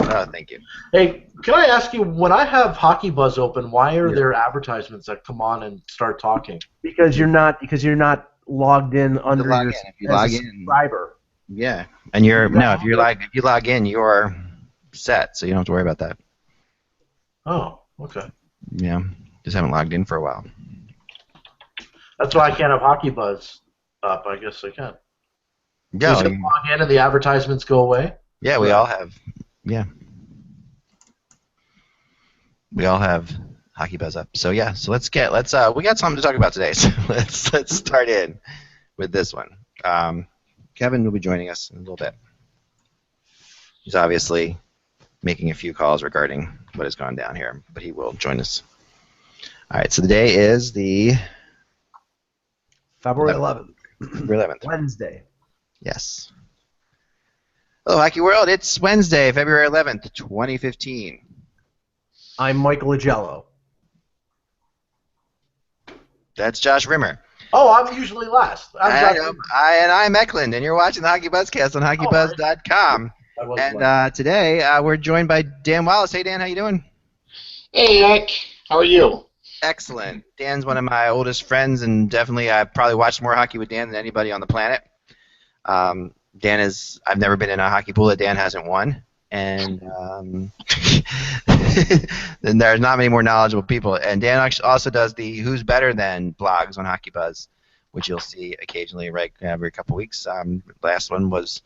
Oh, thank you. Hey, can I ask you, when I have Hockey Buzz open, why are there advertisements that come on and start talking? Because you're not logged in To under log your in, if you as a log in, subscriber. yeah, and if you log in, you're set, so you don't have to worry about that. Oh, okay. Yeah, just haven't logged in for a while. That's why I can't have Hockey Buzz up. I guess I can. So Yeah, you just log in and the advertisements go away? yeah, we all have. Yeah, we all have Hockey Buzz up. So yeah, so let's we got something to talk about today. So let's start in with this one. Kevin will be joining us in a little bit. He's obviously making a few calls regarding what has gone down here, but he will join us. All right, so the day is the February 11th. February 11th. Wednesday. Yes. Hello, Hockey World. It's Wednesday, February 11th, 2015. I'm Michael Agello. That's Josh Rimmer. Oh, I'm usually last. I'm Eklund, and you're watching the HockeyBuzzCast on HockeyBuzz.com. And today we're joined by Dan Wallace. Hey, Dan, how you doing? Hey, Eck. How are you? Excellent. Dan's one of my oldest friends, and definitely I've probably watched more hockey with Dan than anybody on the planet. I've never been in a hockey pool that Dan hasn't won, and then there's not many more knowledgeable people. And Dan actually also does the Who's Better Than blogs on HockeyBuzz, which you'll see occasionally, right, every couple weeks. Last one was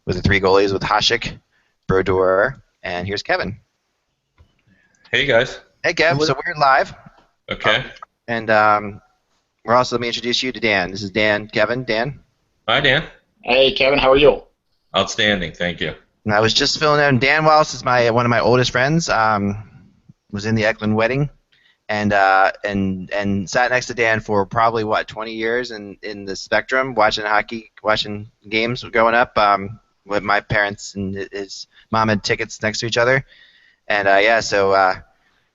the three goalies with Hasek, Brodeur, and here's Kevin. Hey, guys. Hey, Kev. So we're live. Okay. And let me introduce you to Dan. This is Dan, Kevin, Dan. Hi, Dan. Hey, Kevin. How are you? Outstanding. Thank you. And I was just filling in. Dan Wallace is one of my oldest friends. Was in the Eklund wedding, and sat next to Dan for probably 20 years in the Spectrum, watching games growing up. With my parents and his mom had tickets next to each other, and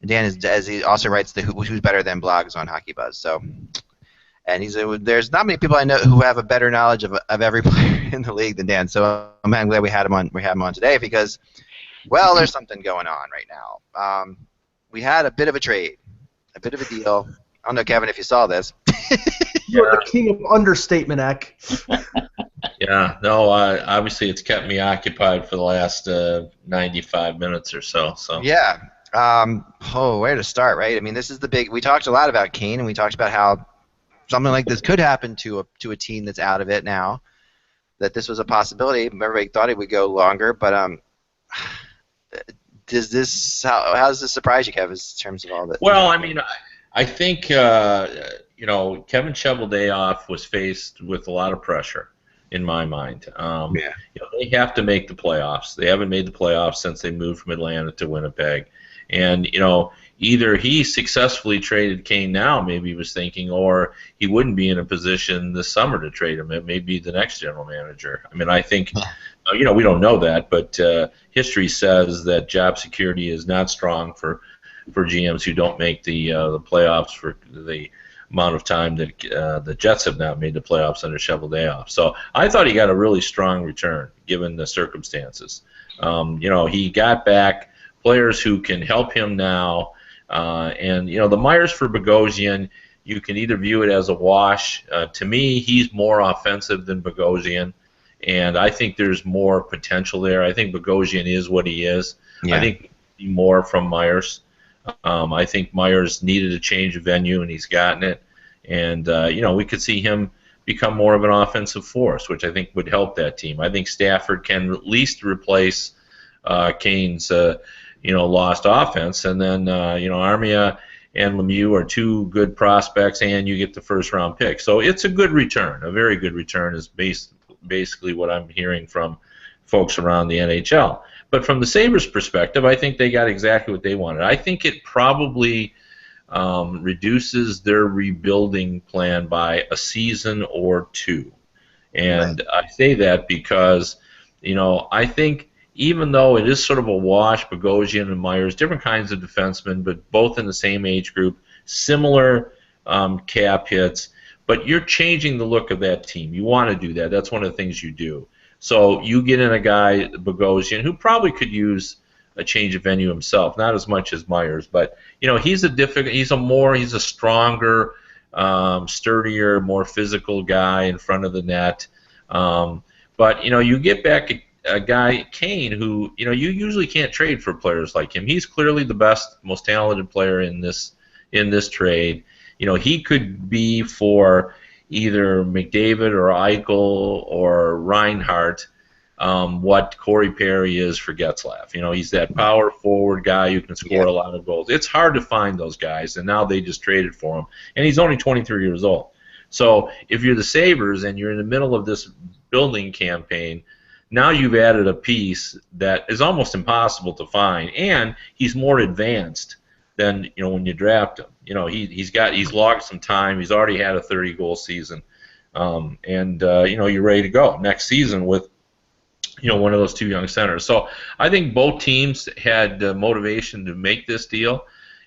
Dan he also writes the Who's Better Than blogs on HockeyBuzz. So, and there's not many people I know who have a better knowledge of every player in the league than Dan. So I'm glad we had him on today because, well, there's something going on right now. We had a bit of a trade, a bit of a deal. I don't know, Kevin, if you saw this. You're the king of understatement, Eck. Yeah, no, obviously it's kept me occupied for the last 95 minutes or so. Yeah. Where to start, right? I mean, this is the big. We talked a lot about Kane, and we talked about how something like this could happen to a team that's out of it now. That this was a possibility. Everybody thought it would go longer, but how does this surprise you, Kevin, in terms of all that? Well, I mean, I think Kevin Cheveldayoff was faced with a lot of pressure, in my mind. They have to make the playoffs. They haven't made the playoffs since they moved from Atlanta to Winnipeg. And, either he successfully traded Kane now, maybe he was thinking, or he wouldn't be in a position this summer to trade him. It may be the next general manager. I mean, I think, we don't know that, but history says that job security is not strong for GMs who don't make the playoffs for the amount of time that the Jets have not made the playoffs under Cheveldayoff. So I thought he got a really strong return given the circumstances. He got back players who can help him now, and the Myers for Bogosian, you can either view it as a wash. To me, he's more offensive than Bogosian, and I think there's more potential there. I think Bogosian is what he is. Yeah. I think more from Myers. I think Myers needed a change of venue, and he's gotten it. And, we could see him become more of an offensive force, which I think would help that team. I think Stafford can at least replace Kane's, lost offense. And then, Armia and Lemieux are two good prospects, and you get the first-round pick. So it's a good return. A very good return is basically what I'm hearing from folks around the NHL. But from the Sabres' perspective, I think they got exactly what they wanted. I think it probably reduces their rebuilding plan by a season or two. And I say that because, I think even though it is sort of a wash, Bogosian and Myers, different kinds of defensemen, but both in the same age group, similar cap hits, but you're changing the look of that team. You want to do that. That's one of the things you do. So you get in a guy, Bogosian, who probably could use a change of venue himself, not as much as Myers, but he's a stronger, sturdier, more physical guy in front of the net. But you get back a guy, Kane, who you usually can't trade for players like him. He's clearly the best, most talented player in this trade. He could be for either McDavid or Eichel or Reinhart what Corey Perry is for Getzlaf. He's that power forward guy who can score a lot of goals. It's hard to find those guys, and now they just traded for him. And he's only 23 years old. So if you're the Sabres and you're in the middle of this building campaign, now you've added a piece that is almost impossible to find, and he's more advanced than when you draft him. He's logged some time. He's already had a 30-goal season, and you're ready to go next season with one of those two young centers. So I think both teams had motivation to make this deal,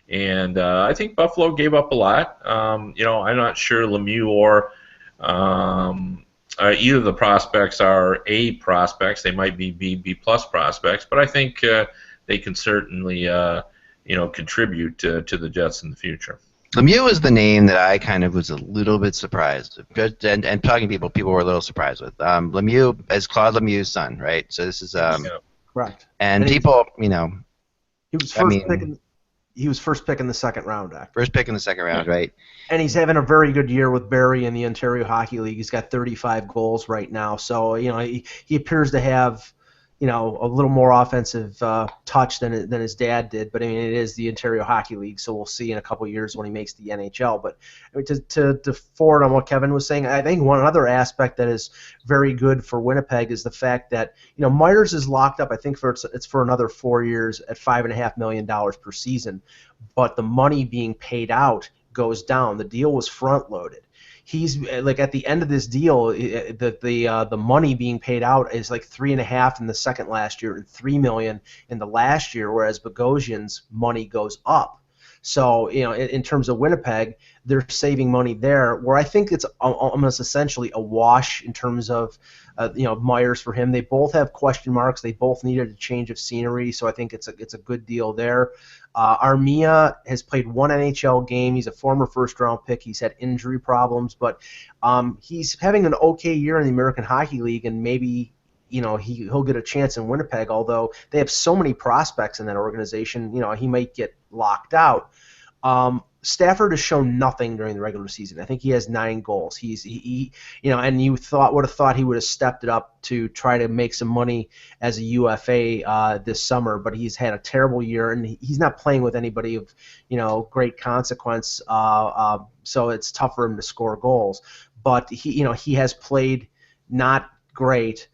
and I think Buffalo gave up a lot. I'm not sure Lemieux or either of the prospects are A prospects. They might be B plus prospects, but I think they can certainly contribute to the Jets in the future. Lemieux was the name that I kind of was a little bit surprised with. And talking to people were a little surprised with. Lemieux is Claude Lemieux's son, right? So this is correct. And people, he was he was first pick in the second round, actually. First pick in the second round, right? And he's having a very good year with Barrie in the Ontario Hockey League. He's got 35 goals right now. So, he appears to have, a little more offensive touch than his dad did. But, it is the Ontario Hockey League, so we'll see in a couple of years when he makes the NHL. But to forward on what Kevin was saying, I think one other aspect that is very good for Winnipeg is the fact that, Myers is locked up, I think it's for another 4 years at $5.5 million per season. But the money being paid out goes down. The deal was front-loaded. He's like at the end of this deal, the money being paid out is like $3.5 million in the second last year and $3 million in the last year, whereas Bogosian's money goes up. So in terms of Winnipeg, they're saving money there. Where I think it's almost essentially a wash in terms of Myers for him. They both have question marks. They both needed a change of scenery, so I think it's a good deal there. Armia has played one NHL game. He's a former first-round pick. He's had injury problems, but he's having an okay year in the American Hockey League, and maybe he'll get a chance in Winnipeg, although they have so many prospects in that organization, he might get locked out. Stafford has shown nothing during the regular season. I think he has 9 goals. And you would have thought he would have stepped it up to try to make some money as a UFA this summer, but he's had a terrible year, and he's not playing with anybody of great consequence. So it's tough for him to score goals. But he has played not great,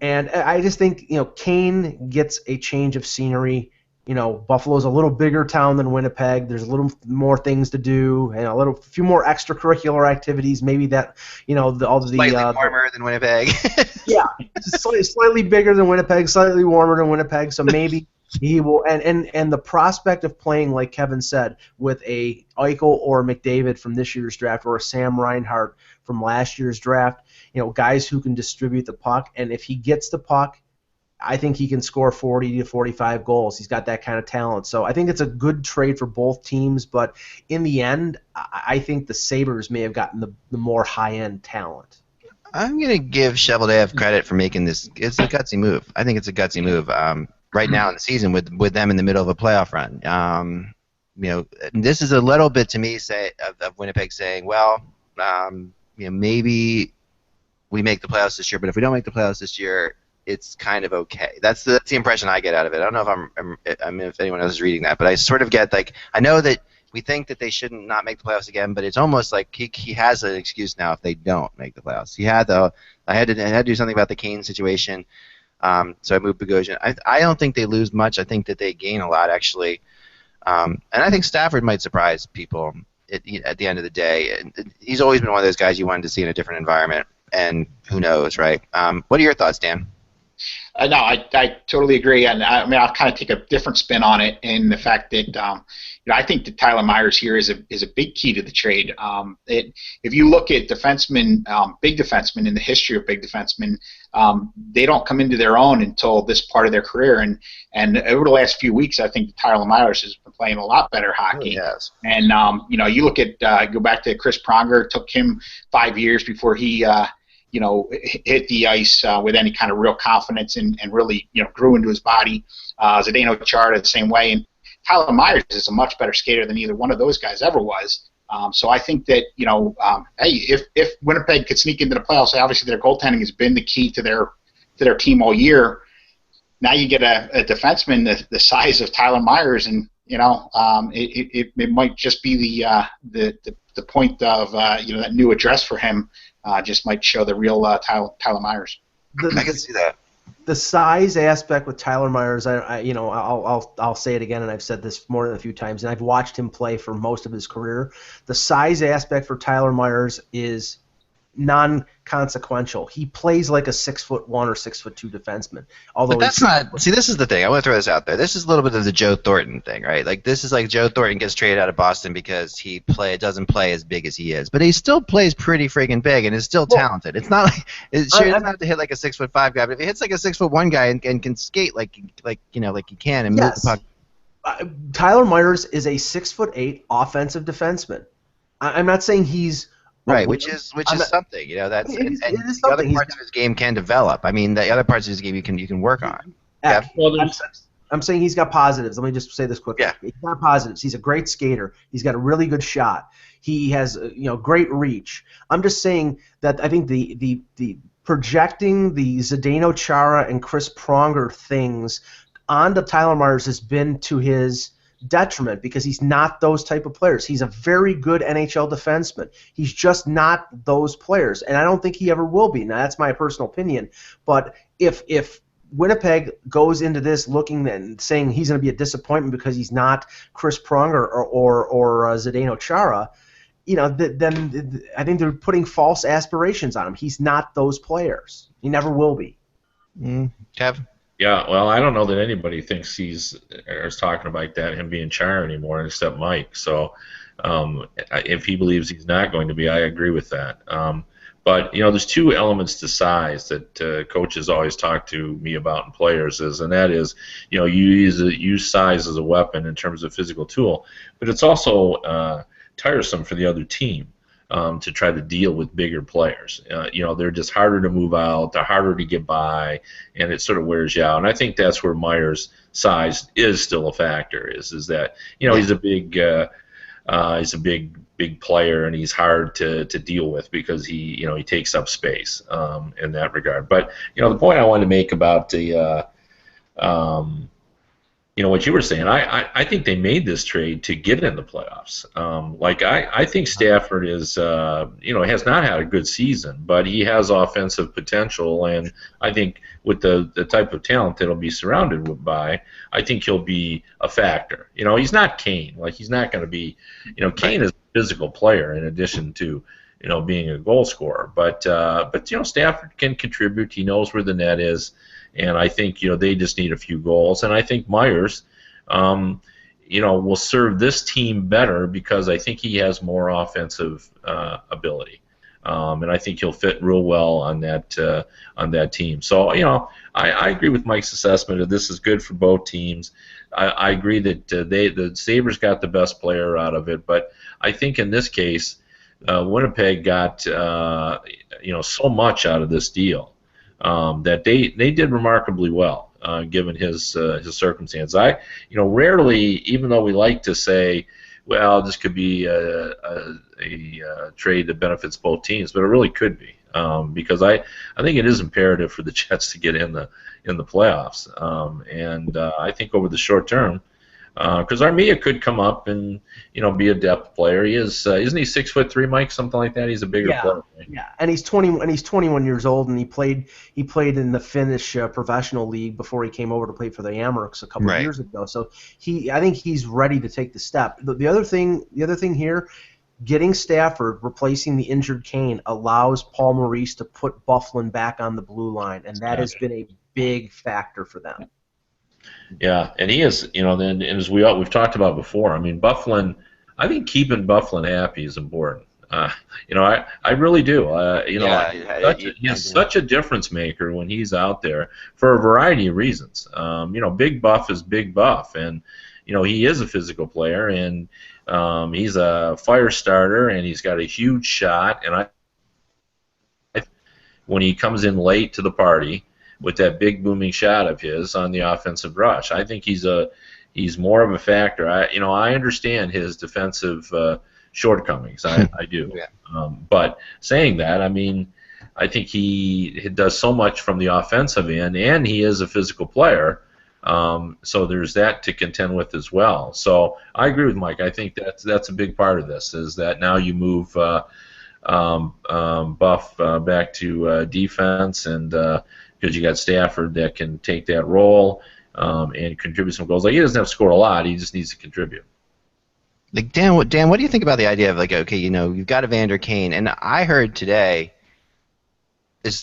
and I just think Kane gets a change of scenery. Buffalo's a little bigger town than Winnipeg. There's a little more things to do and a few more extracurricular activities. Maybe that, slightly warmer than Winnipeg. Yeah, slightly bigger than Winnipeg, slightly warmer than Winnipeg. So maybe he will. And the prospect of playing, like Kevin said, with a Eichel or McDavid from this year's draft or a Sam Reinhart from last year's draft, guys who can distribute the puck. And if he gets the puck, I think he can score 40 to 45 goals. He's got that kind of talent. So I think it's a good trade for both teams, but in the end, I think the Sabres may have gotten the more high-end talent. I'm going to give Cheveldaev credit for making this. It's a gutsy move. I think it's a gutsy move right now in the season with them in the middle of a playoff run. This is a little bit to me of Winnipeg saying, well, maybe we make the playoffs this year, but if we don't make the playoffs this year, it's kind of okay. That's the impression I get out of it. I don't know if anyone else is reading that, but I sort of get I know that we think that they shouldn't not make the playoffs again, but it's almost like he has an excuse now if they don't make the playoffs. I had to do something about the Kane situation, so I moved Bogosian. I don't think they lose much. I think that they gain a lot actually, and I think Stafford might surprise people at the end of the day. And he's always been one of those guys you wanted to see in a different environment, and who knows, right? What are your thoughts, Dan? No, I totally agree, and I mean I'll kind of take a different spin on it in the fact that I think that Tyler Myers here is a big key to the trade. If you look at defensemen, big defensemen in the history of big defensemen, they don't come into their own until this part of their career, and over the last few weeks, I think that Tyler Myers has been playing a lot better hockey. Yes. And you look at go back to Chris Pronger. It took him 5 years before he hit the ice with any kind of real confidence and really, grew into his body. Zdeno Chara the same way. And Tyler Myers is a much better skater than either one of those guys ever was. So I think that, hey, if Winnipeg could sneak into the playoffs, obviously their goaltending has been the key to their team all year. Now you get a defenseman the size of Tyler Myers, and it might just be the point of that new address for him. Just might show the real Tyler Myers. I can see that. The size aspect with Tyler Myers, I'll say it again, and I've said this more than a few times, and I've watched him play for most of his career. The size aspect for Tyler Myers is non-consequential. He plays like a 6'1" or 6'2" defenseman. Although but that's not. See, this is the thing. I want to throw this out there. This is a little bit of the Joe Thornton thing, right? Like this is like Joe Thornton gets traded out of Boston because he doesn't play as big as he is, but he still plays pretty friggin' big and is still talented. It's not like he doesn't have to hit like a 6'5" guy, but if he hits like a 6'1" guy and can skate like he can and move the puck. Tyler Myers is a 6'8" offensive defenseman. I'm not saying he's right, which is something, that's and the other parts of his game can develop. I mean, the other parts of his game you can work on. Yeah. Well, I'm saying he's got positives. Let me just say this quickly. Yeah. He's got positives. He's a great skater. He's got a really good shot. He has great reach. I'm just saying that I think the projecting the Zdeno Chara and Chris Pronger things onto Tyler Myers has been to his detriment because he's not those type of players. He's a very good NHL defenseman. He's just not those players, and I don't think he ever will be. Now, that's my personal opinion. But if Winnipeg goes into this looking and saying he's going to be a disappointment because he's not Chris Pronger or Zdeno Chara, then I think they're putting false aspirations on him. He's not those players. He never will be. Kev? Yeah, well, I don't know that anybody thinks is talking about that, him being Chara anymore, except Mike. So if he believes he's not going to be, I agree with that. But, there's two elements to size that coaches always talk to me about in players, and that is, you use size as a weapon in terms of physical tool, but it's also tiresome for the other team. To try to deal with bigger players. They're just harder to move out, they're harder to get by, and it sort of wears you out. And I think that's where Myers' size is still a factor, is that, he's a big player, and he's hard to deal with because he takes up space in that regard. But, the point I wanted to make about the what you were saying, I think they made this trade to get in the playoffs. I think Stafford is, has not had a good season, but he has offensive potential, and I think with the type of talent that he'll be surrounded by, I think he'll be a factor. He's not Kane. He's not going to be, Kane is a physical player in addition to, being a goal scorer. But Stafford can contribute. He knows where the net is. And I think they just need a few goals, and I think Myers, will serve this team better because I think he has more offensive ability, and I think he'll fit real well on that team. So I agree with Mike's assessment that this is good for both teams. I agree that the Sabres got the best player out of it, but I think in this case, Winnipeg got so much out of this deal. That they did remarkably well, given his circumstance. Rarely, even though we like to say, well, this could be a trade that benefits both teams, but it really could be, because I think it is imperative for the Jets to get in the playoffs, and I think over the short term. Because Armia could come up and be a depth player. He is, isn't he 6'3", Mike? Something like that. He's a bigger player. Right? Yeah, and he's 21 years old, and he played in the Finnish professional league before he came over to play for the Amerks a couple of years ago. So I think he's ready to take the step. The other thing here, getting Stafford, replacing the injured Kane, allows Paul Maurice to put Byfuglien back on the blue line, and that has been a big factor for them. Yeah, and he is, then as we've talked about before. I mean, Bufflin. I think keeping Bufflin happy is important. I really do. He's such a difference maker when he's out there for a variety of reasons. Big Buff is Big Buff, and he is a physical player, and he's a fire starter, and he's got a huge shot. And when he comes in late to the party with that big booming shot of his on the offensive rush, I think he's more of a factor. I understand his defensive shortcomings. I do. Yeah. But saying that, I mean, I think he does so much from the offensive end, and he is a physical player. So there's that to contend with as well. So I agree with Mike. I think that's a big part of this, is that now you move Buff back to defense, and because you got Stafford that can take that role and contribute some goals. Like, he doesn't have to score a lot; he just needs to contribute. Like, Dan, what do you think about the idea of, like, okay, you've got Evander Kane, and I heard today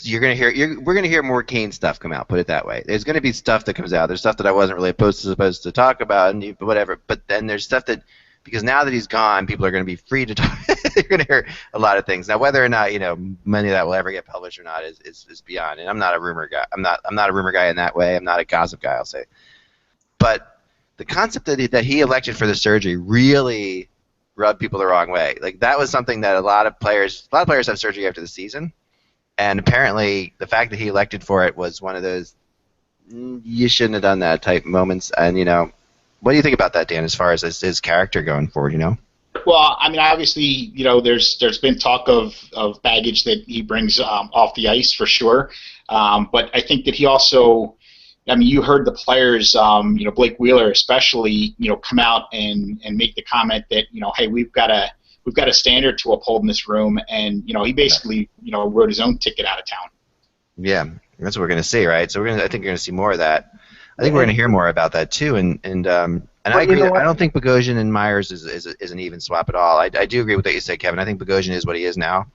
we're gonna hear more Kane stuff come out. Put it that way. There's gonna be stuff that comes out. There's stuff that I wasn't really supposed to talk about, and whatever. But then there's stuff that, because now that he's gone, people are gonna be free to talk. They're gonna hear a lot of things. Now, whether or not many of that will ever get published or not is beyond. And I'm not a rumor guy. I'm not a rumor guy in that way. I'm not a gossip guy, I'll say. But the concept that he elected for the surgery really rubbed people the wrong way. Like, that was something that a lot of players have surgery after the season. And apparently, the fact that he elected for it was one of those you shouldn't have done that type moments. And what do you think about that, Dan? As far as his character going forward, Well, I mean, obviously, there's been talk of baggage that he brings off the ice for sure. But I think that he also, I mean, you heard the players, Blake Wheeler especially, come out and make the comment that hey, we've got a standard to uphold in this room, and he basically wrote his own ticket out of town. Yeah, that's what we're going to see, right? So I think you're going to see more of that. I think we're going to hear more about that too, and I agree. I don't think Bogosian and Myers is an even swap at all. I do agree with what you said, Kevin. I think Bogosian is what he is now,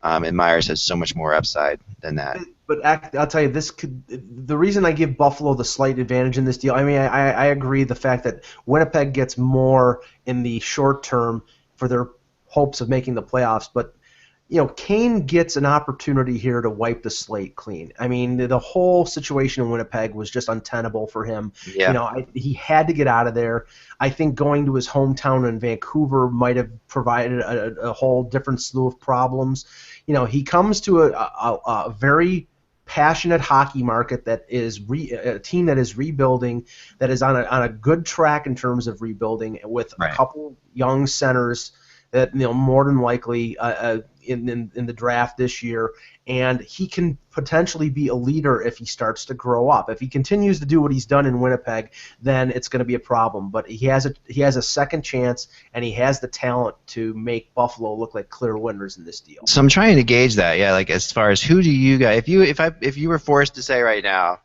and Myers has so much more upside than that. But I'll tell you, the reason I give Buffalo the slight advantage in this deal. I mean, I agree the fact that Winnipeg gets more in the short term for their hopes of making the playoffs, but Kane gets an opportunity here to wipe the slate clean. I mean, the whole situation in Winnipeg was just untenable for him. Yeah. He had to get out of there. I think going to his hometown in Vancouver might have provided a whole different slew of problems. He comes to a very passionate hockey market that is a team that is rebuilding, that is on a good track in terms of rebuilding, with a couple young centers that more than likely in the draft this year, and he can potentially be a leader if he starts to grow up. If he continues to do what he's done in Winnipeg, then it's going to be a problem. But he has a second chance, and he has the talent to make Buffalo look like clear winners in this deal. So I'm trying to gauge that. Yeah, like, as far as who do you guys, if you were forced to say right now,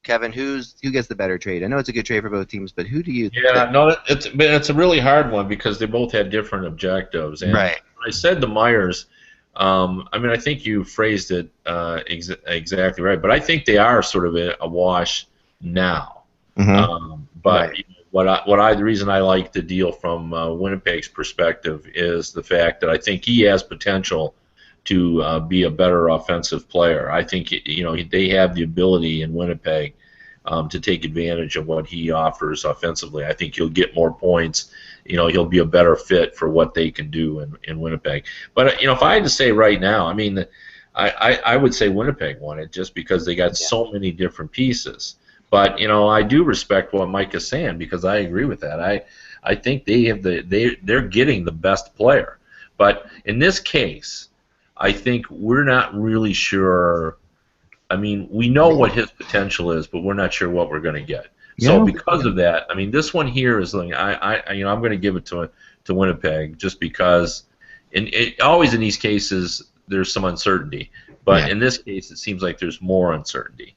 Kevin, who gets the better trade? I know it's a good trade for both teams, but who do you? Yeah, no, it's a really hard one because they both had different objectives. And right. I said to Myers, I mean, I think you phrased it exactly right, but I think they are sort of a wash now. Mm-hmm. But right. The reason I like the deal from Winnipeg's perspective is the fact that I think he has potential to be a better offensive player. I think they have the ability in Winnipeg to take advantage of what he offers offensively. I think he'll get more points. He'll be a better fit for what they can do in Winnipeg. But if I had to say right now, I mean, I would say Winnipeg won it just because they got so many different pieces. But I do respect what Mike is saying, because I agree with that. I think they're getting the best player. But in this case, I think we're not really sure. I mean, we know what his potential is, but we're not sure what we're going to get. So because of that, I mean, this one here is like I'm going to give it to Winnipeg just because. Always in these cases, there's some uncertainty, but in this case, it seems like there's more uncertainty.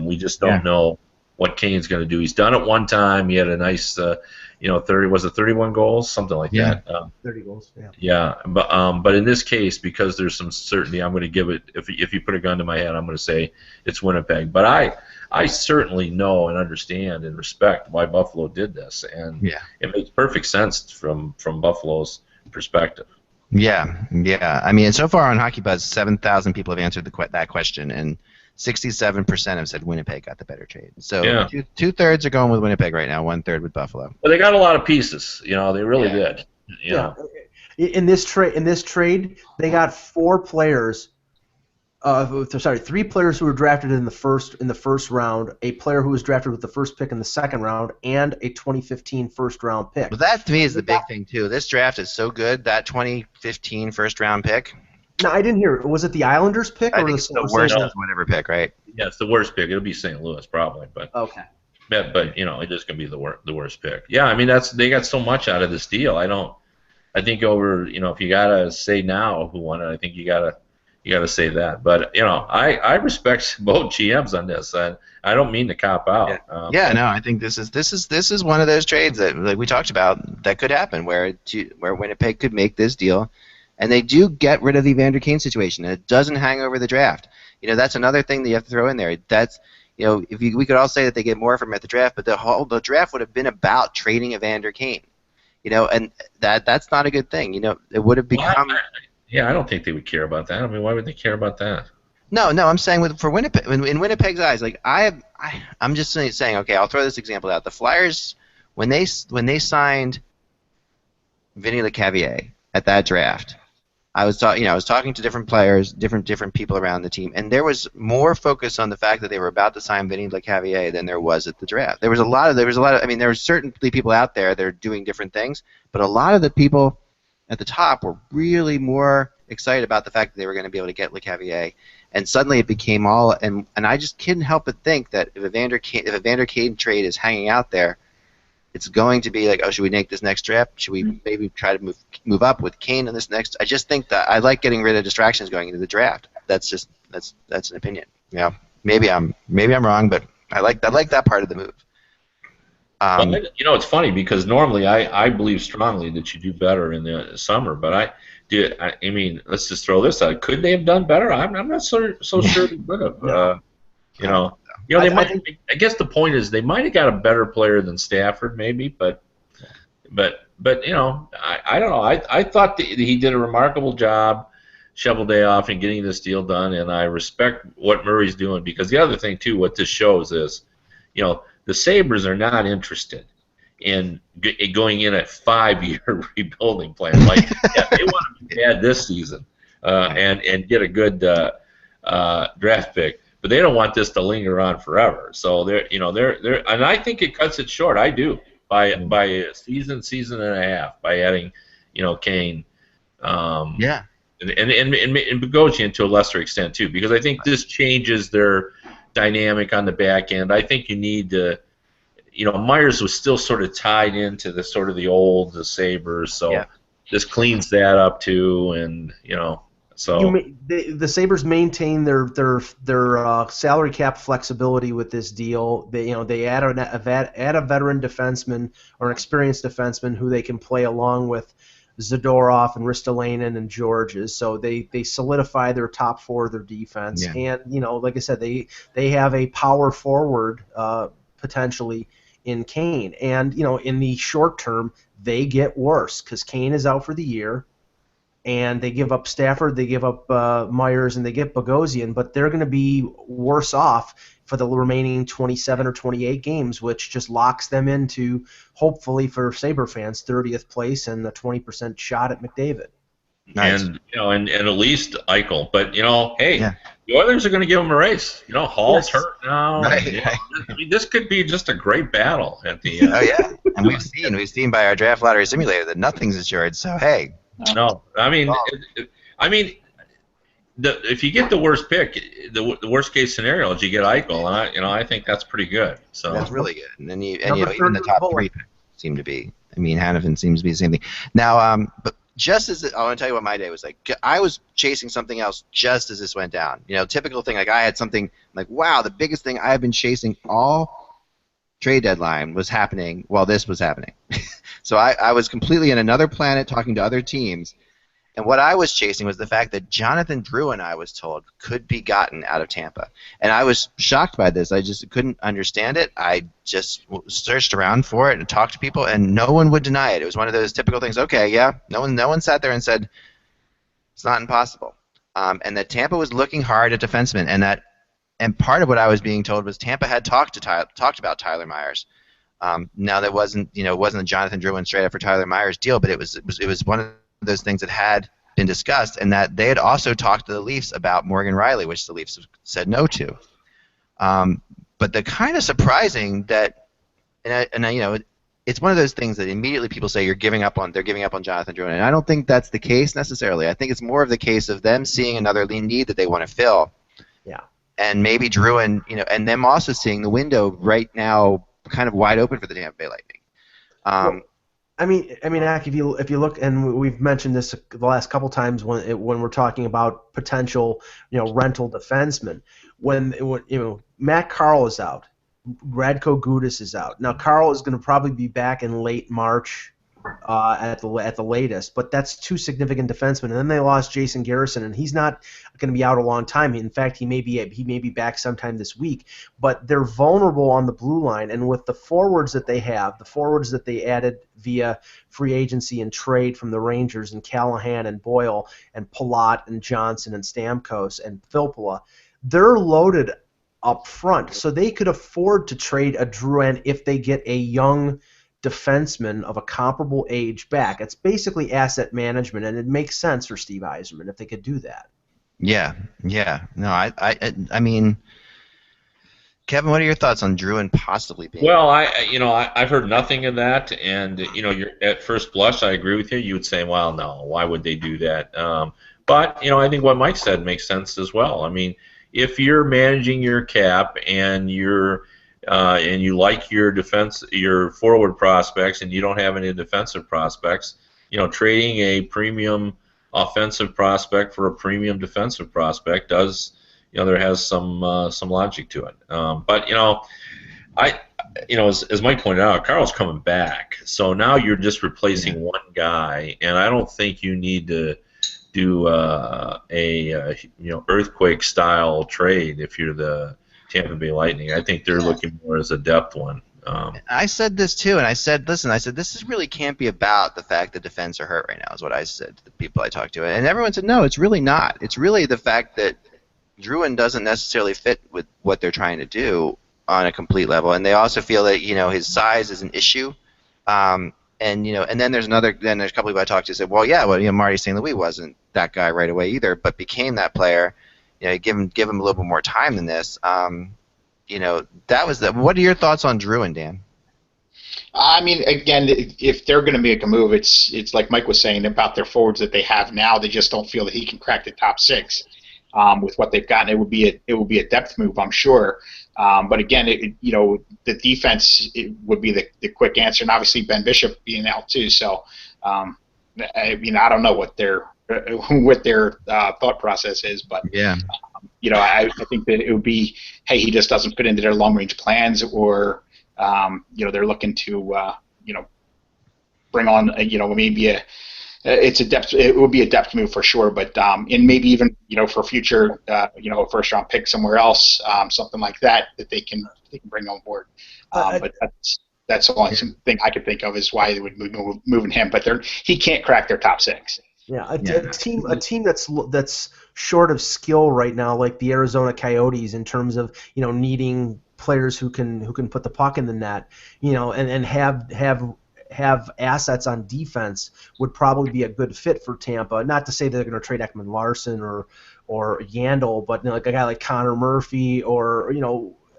We just don't know what Kane's going to do. He's done it one time. He had a nice, 31 goals, something like that. 30 goals. Yeah. Yeah, but in this case, because there's some certainty, I'm going to give it. If you put a gun to my head, I'm going to say it's Winnipeg. But I certainly know and understand and respect why Buffalo did this, and it makes perfect sense from Buffalo's perspective. Yeah. I mean, so far on HockeyBuzz, 7,000 people have answered that question, and 67% have said Winnipeg got the better trade. So two-thirds are going with Winnipeg right now, 1/3 with Buffalo. But they got a lot of pieces. They really did. You know. In this trade, they got 4 players. 3 players who were drafted in the first round, a player who was drafted with the first pick in the second round, and a 2015 first-round pick. But that to me is the big thing too. This draft is so good. That 2015 first-round pick. No, I didn't hear it. Was it the Islanders pick I or think it's the worst whatever pick, right? Yeah, it's the worst pick. It'll be St. Louis probably, but okay. But it's just gonna be the worst pick. Yeah, I mean they got so much out of this deal. I think over if you gotta say now who won it, I think you gotta say that. But I respect both GMs on this. I don't mean to cop out. No, I think this is one of those trades that, like we talked about, that could happen where Winnipeg could make this deal, and they do get rid of the Evander Kane situation, and it doesn't hang over the draft. That's another thing that you have to throw in there. That's we could all say that they get more from him at the draft, but the draft would have been about trading Evander Kane. And that's not a good thing. It would have become. I don't think they would care about that. I mean, why would they care about that? No, I'm saying for Winnipeg, in Winnipeg's eyes, like I'm just saying, okay, I'll throw this example out. The Flyers, when they signed Vinny LeCavier at that draft, I was talking to different players, different people around the team, and there was more focus on the fact that they were about to sign Vinny LeCavier than there was at the draft. There was a lot of. I mean, there were certainly people out there that are doing different things, but a lot of the people at the top were really more excited about the fact that they were going to be able to get LeCavier, and suddenly it became all. And I just couldn't help but think that if Evander Kane trade is hanging out there, it's going to be like, oh, should we make this next draft? Should we maybe try to move up with Kane in this next? I just think that I like getting rid of distractions going into the draft. That's an opinion. Maybe I'm wrong, but I like that part of the move. It's funny because normally I believe strongly that you do better in the summer, but I mean, let's just throw this out. Could they have done better? I'm not so sure they would have. They might. I guess the point is they might have got a better player than Stafford, maybe, but I don't know. I thought that he did a remarkable job, Cheveldayoff, in getting this deal done, and I respect what Murray's doing because the other thing too, what this shows is, the Sabres are not interested in going in a 5-year rebuilding plan. Like, they want to be bad this season and get a good draft pick. But they don't want this to linger on forever. So they're and I think it cuts it short. I do by a season and a half by adding, Kane, and Bogosian to a lesser extent too, because I think this changes their dynamic on the back end. I think you need to, Myers was still sort of tied into the Sabres, so this cleans that up too, and So the Sabres maintain their salary cap flexibility with this deal. They add a veteran defenseman or an experienced defenseman who they can play along with Zadorov and Ristolainen and Georges. So they solidify their top 4 of their defense. Yeah. And like I said, they have a power forward potentially in Kane. And in the short term, they get worse because Kane is out for the year. And they give up Stafford, they give up Myers, and they get Bogosian, but they're going to be worse off for the remaining 27 or 28 games, which just locks them into, hopefully for Sabre fans, 30th place and a 20% shot at McDavid. Nice. And and at least Eichel, but the Oilers are going to give him a race. Hall's hurt now. Right. I mean, this could be just a great battle at the end. Oh yeah, and we've seen by our draft lottery simulator that nothing's assured. So hey. No, I mean, if you get the worst pick, the worst case scenario is you get Eichel, and I think that's pretty good. So that's really good. And then even the top 3 seem to be. I mean, Hanifin seems to be the same thing. Now, but just as I want to tell you what my day was like. I was chasing something else just as this went down. Typical thing. Like I had something like, wow, the biggest thing I've been chasing all trade deadline was happening while this was happening. So I was completely in another planet talking to other teams. And what I was chasing was the fact that Jonathan Drouin, I was told, could be gotten out of Tampa. And I was shocked by this. I just couldn't understand it. I just searched around for it and talked to people, and no one would deny it. It was one of those typical things. Okay, yeah, no one sat there and said it's not impossible. And that Tampa was looking hard at defensemen, and part of what I was being told was Tampa had talked about Tyler Myers. Now that wasn't a Jonathan Drouin straight up for Tyler Myers deal, but it was one of those things that had been discussed, and that they had also talked to the Leafs about Morgan Riley, which the Leafs said no to. But the kind of surprising that, it's one of those things that immediately people say they're giving up on Jonathan Drouin, and I don't think that's the case necessarily. I think it's more of the case of them seeing another need that they want to fill. Yeah. And maybe Drouin, and them also seeing the window right now kind of wide open for the Tampa Bay Lightning. I mean, Ak, if you look, and we've mentioned this the last couple times when we're talking about potential, rental defensemen. When Matt Carl is out, Radko Gudas is out. Now Carl is going to probably be back in late March, at the latest, but that's two significant defensemen. And then they lost Jason Garrison, and he's not going to be out a long time. In fact, he may be back sometime this week. But they're vulnerable on the blue line, and with the forwards that they have, the forwards that they added via free agency and trade from the Rangers, and Callahan and Boyle and Palat and Johnson and Stamkos and Filppula, they're loaded up front, so they could afford to trade a Drouin if they get a young defenseman of a comparable age back. It's basically asset management, and it makes sense for Steve Yzerman if they could do that. Yeah. No, I mean, Kevin, what are your thoughts on Drouin possibly being? Well, I've heard nothing of that, and you're at first blush, I agree with you. You would say, well, no, why would they do that? But I think what Mike said makes sense as well. I mean, if you're managing your cap and you like your forward prospects, and you don't have any defensive prospects, trading a premium offensive prospect for a premium defensive prospect does, there has some logic to it. But as Mike pointed out, Carl's coming back, so now you're just replacing one guy, and I don't think you need to do a earthquake style trade if you're the Tampa Bay Lightning. I think they're looking more as a depth one. I said this too, and I said this really can't be about the fact that defense are hurt right now, is what I said to the people I talked to. And everyone said, no, it's really not. It's really the fact that Drouin doesn't necessarily fit with what they're trying to do on a complete level. And they also feel that, his size is an issue. And then there's a couple people I talked to who said, Marty St. Louis wasn't that guy right away either, but became that player. Give him a little bit more time than this. That was what are your thoughts on Drouin, Dan? I mean, again, if they're going to make a move, it's like Mike was saying about their forwards that they have now. They just don't feel that he can crack the top six with what they've gotten. It would be a depth move, I'm sure. But again, the defense would be the quick answer, and obviously Ben Bishop being out too. So, I don't know what their thought process is, but yeah. I think that it would be, hey, he just doesn't fit into their long-range plans, or they're looking to bring on maybe it would be a depth move for sure, but and maybe even for future a first-round pick somewhere else, something like that they can bring on board. But that's the only thing I could think of is why they would be moving him. But he can't crack their top six. Yeah, a team that's short of skill right now, like the Arizona Coyotes, in terms of needing players who can put the puck in the net, and have assets on defense, would probably be a good fit for Tampa. Not to say they're going to trade Ekman Larson or Yandel, but like a guy like Connor Murphy or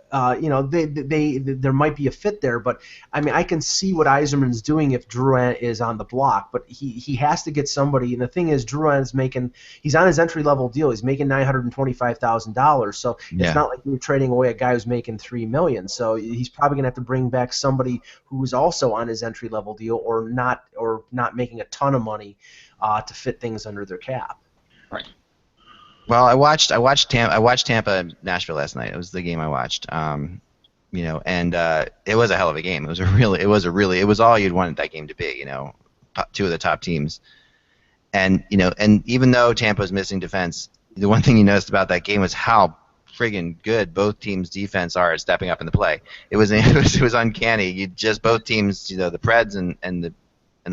there might be a fit there, but I mean, I can see what Yzerman's doing if Drouin is on the block, but he has to get somebody. And the thing is, Drouin is he's on his entry level deal. He's making $925,000, so it's not like you're trading away a guy who's making $3 million. So he's probably gonna have to bring back somebody who's also on his entry level deal or not making a ton of money to fit things under their cap. Right. Well, I watched Tampa Nashville last night. It was the game I watched. and it was a hell of a game. It was all you'd wanted that game to be. Two of the top teams, and even though Tampa was missing defense, the one thing you noticed about that game was how friggin' good both teams' defense are at stepping up in the play. It was uncanny. Both teams, the Preds and the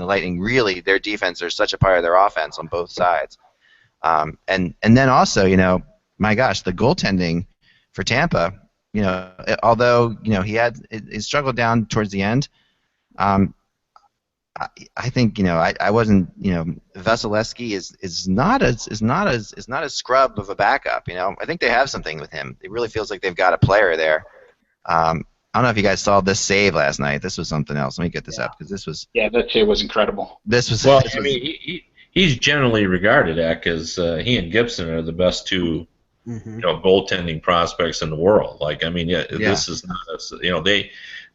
Lightning, really their defense are such a part of their offense on both sides. And then also, my gosh, the goaltending for Tampa, although he struggled down towards the end. I think I wasn't Vasilevsky is not a scrub of a backup. I think they have something with him. It really feels like they've got a player there. I don't know if you guys saw this save last night. This was something else. Let me get this up because this was that save was incredible. He's generally regarded as he and Gibson are the best two goaltending prospects in the world. This is not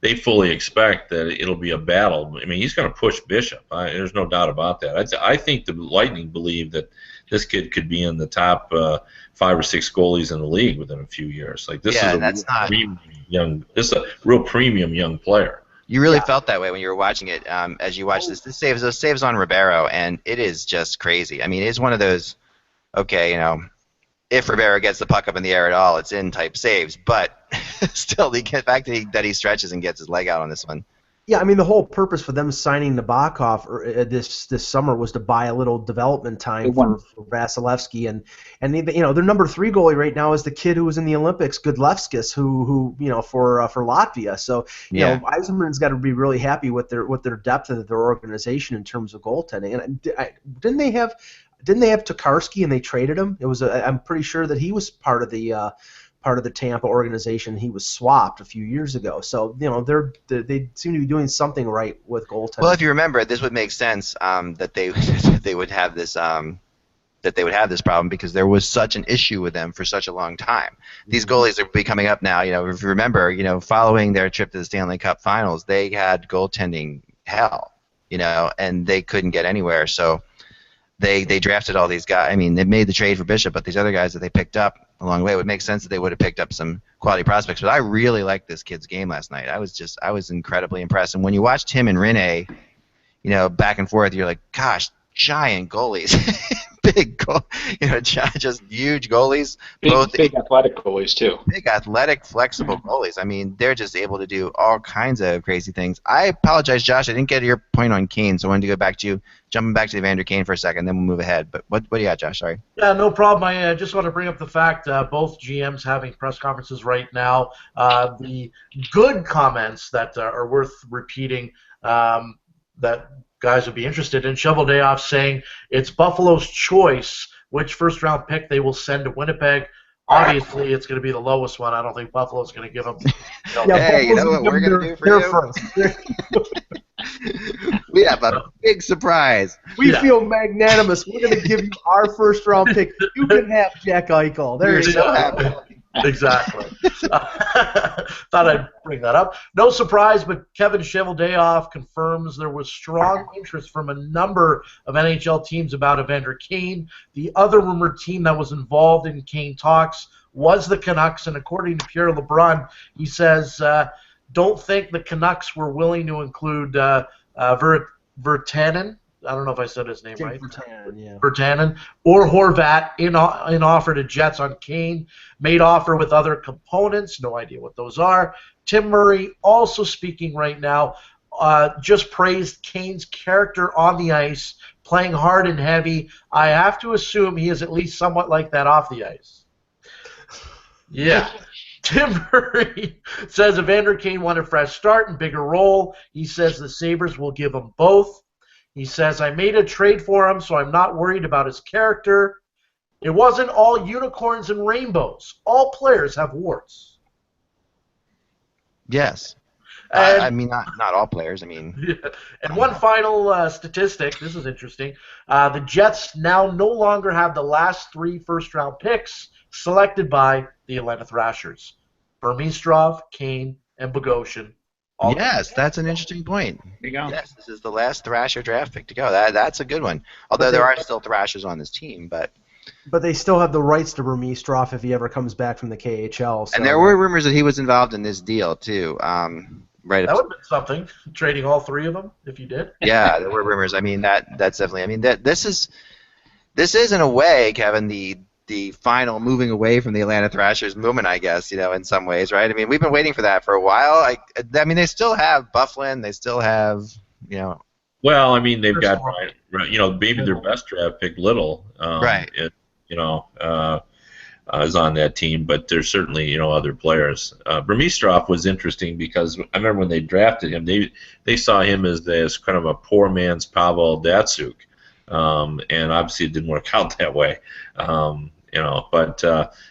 they fully expect that it'll be a battle. He's going to push Bishop. There's no doubt about that. I think the Lightning believe that this kid could be in the top 5 or 6 goalies in the league within a few years. This is a real premium young player. You really felt that way when you were watching it. As you watched those saves on Ribeiro, and it is just crazy. It's one of those, if Ribeiro gets the puck up in the air at all, it's in type saves. But still, the fact that he stretches and gets his leg out on this one. Yeah, the whole purpose for them signing Nabokov this summer was to buy a little development time for Vasilevsky, and their number 3 goalie right now is the kid who was in the Olympics, Gudlevskis, who for Latvia. So Yzerman's got to be really happy with their depth of their organization in terms of goaltending. And didn't they have Tokarski and they traded him? I'm pretty sure that he was part of the Tampa organization. He was swapped a few years ago. So they seem to be doing something right with goaltending. Well, if you remember, this would make sense that they would have this problem because there was such an issue with them for such a long time. These goalies are be coming up now. If you remember, following their trip to the Stanley Cup Finals, they had goaltending hell. And they couldn't get anywhere. So they drafted all these guys. They made the trade for Bishop, but these other guys that they picked up along the way, it would make sense that they would have picked up some quality prospects. But I really liked this kid's game last night. I was incredibly impressed. And when you watched him and Rene, back and forth, you're like, gosh, giant goalies. Big goal, just huge goalies. Big athletic goalies too. Big athletic, flexible goalies. They're just able to do all kinds of crazy things. I apologize, Josh. I didn't get your point on Kane, so I wanted to go back to you. Jumping back to Evander Kane for a second, then we'll move ahead. But what do you got, Josh? Sorry. Yeah, no problem. I just want to bring up the fact both GMs having press conferences right now. The good comments that are worth repeating that guys would be interested in. Cheveldayoff saying it's Buffalo's choice which first-round pick they will send to Winnipeg. Obviously, it's going to be the lowest one. I don't think Buffalo's going to give them. Hey, you know what we're going to do for you? We have a big surprise. We feel magnanimous. We're going to give you our first-round pick. You can have Jack Eichel. There you go. Exactly. Thought I'd bring that up. No surprise, but Kevin Cheveldayoff confirms there was strong interest from a number of NHL teams about Evander Kane. The other rumored team that was involved in Kane talks was the Canucks, and according to Pierre LeBrun, he says, don't think the Canucks were willing to include Virtanen. I don't know if I said his name right. Virtanen or Horvat in offer to Jets on Kane. Made offer with other components. No idea what those are. Tim Murray also speaking right now. Just praised Kane's character on the ice, playing hard and heavy. I have to assume he is at least somewhat like that off the ice. Yeah. Tim Murray says Evander Kane wanted a fresh start and bigger role. He says the Sabres will give him both. He says, I made a trade for him, so I'm not worried about his character. It wasn't all unicorns and rainbows. All players have warts. Yes. And, not all players. And one final statistic. This is interesting. The Jets now no longer have the last 3 first-round picks selected by the Atlanta Thrashers. Burmistrov, Kane, and Bogosian. Yes, that's an interesting point. There you go. Yes, this is the last Thrasher draft pick to go. That's a good one. Although there are still Thrashers on this team, but But they still have the rights to Burmistrov if he ever comes back from the KHL. So And there were rumors that he was involved in this deal too. Right. That would have been something, trading all three of them if you did. Yeah, there were rumors. I mean, that's definitely. I mean, this is in a way, Kevin, the final moving away from the Atlanta Thrashers moment, I guess. In some ways, right? I mean, we've been waiting for that for a while. I mean, they still have Bufflin. They still have. Well, I mean, they've got maybe their best draft pick, Little. Right. Is on that team, but there's certainly other players. Burmistrov was interesting because I remember when they drafted him, they saw him as kind of a poor man's Pavel Datsyuk, and obviously it didn't work out that way. But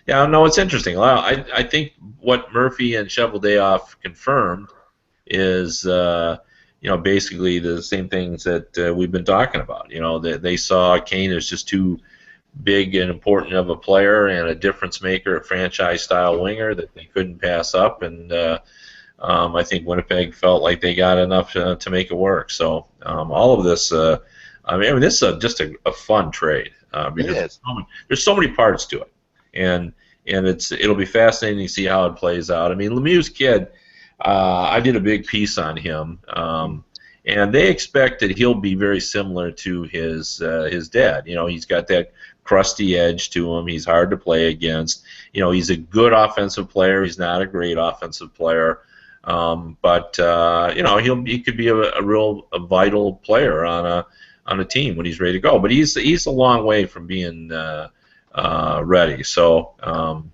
it's interesting. I think what Murphy and Cheveldayoff confirmed is basically the same things that we've been talking about. They saw Kane as just too big and important of a player and a difference maker, a franchise-style winger that they couldn't pass up, and I think Winnipeg felt like they got enough to make it work. So all of this, this is just a fun trade because there's so many parts to it, and it'll be fascinating to see how it plays out. I mean, Lemieux's kid, I did a big piece on him. And they expect that he'll be very similar to his dad. He's got that crusty edge to him. He's hard to play against. He's a good offensive player. He's not a great offensive player, but he could be a real vital player on a team when he's ready to go. But he's a long way from being ready. So,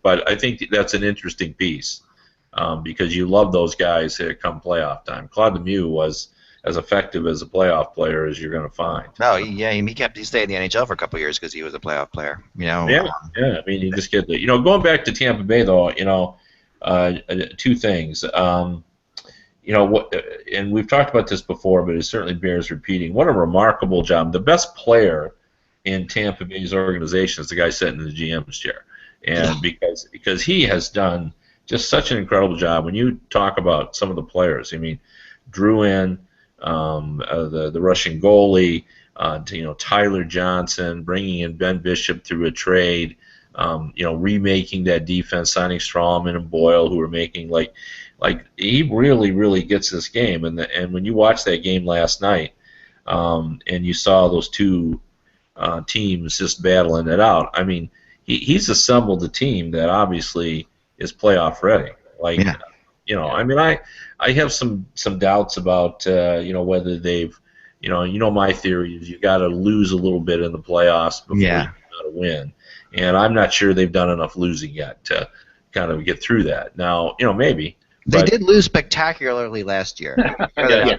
but I think that's an interesting piece because you love those guys that come playoff time. Claude Lemieux was as effective as a playoff player as you're going to find. No, he stayed in the NHL for a couple of years because he was a playoff player. Yeah. I mean, you just get the. Going back to Tampa Bay though, two things. And we've talked about this before, but it certainly bears repeating. What a remarkable job! The best player in Tampa Bay's organization is the guy sitting in the GM's chair, and because he has done just such an incredible job. When you talk about some of the players, I mean, Drouin. The Russian goalie, Tyler Johnson, bringing in Ben Bishop through a trade, remaking that defense, signing Strawman and Boyle, who are making like he really, really gets this game. And when you watch that game last night, and you saw those two teams just battling it out, I mean, he's assembled a team that obviously is playoff ready. I mean, I have some doubts about whether they've my theory is you got to lose a little bit in the playoffs before you got to win, and I'm not sure they've done enough losing yet to kind of get through that. Now maybe they did lose spectacularly last year. Yeah,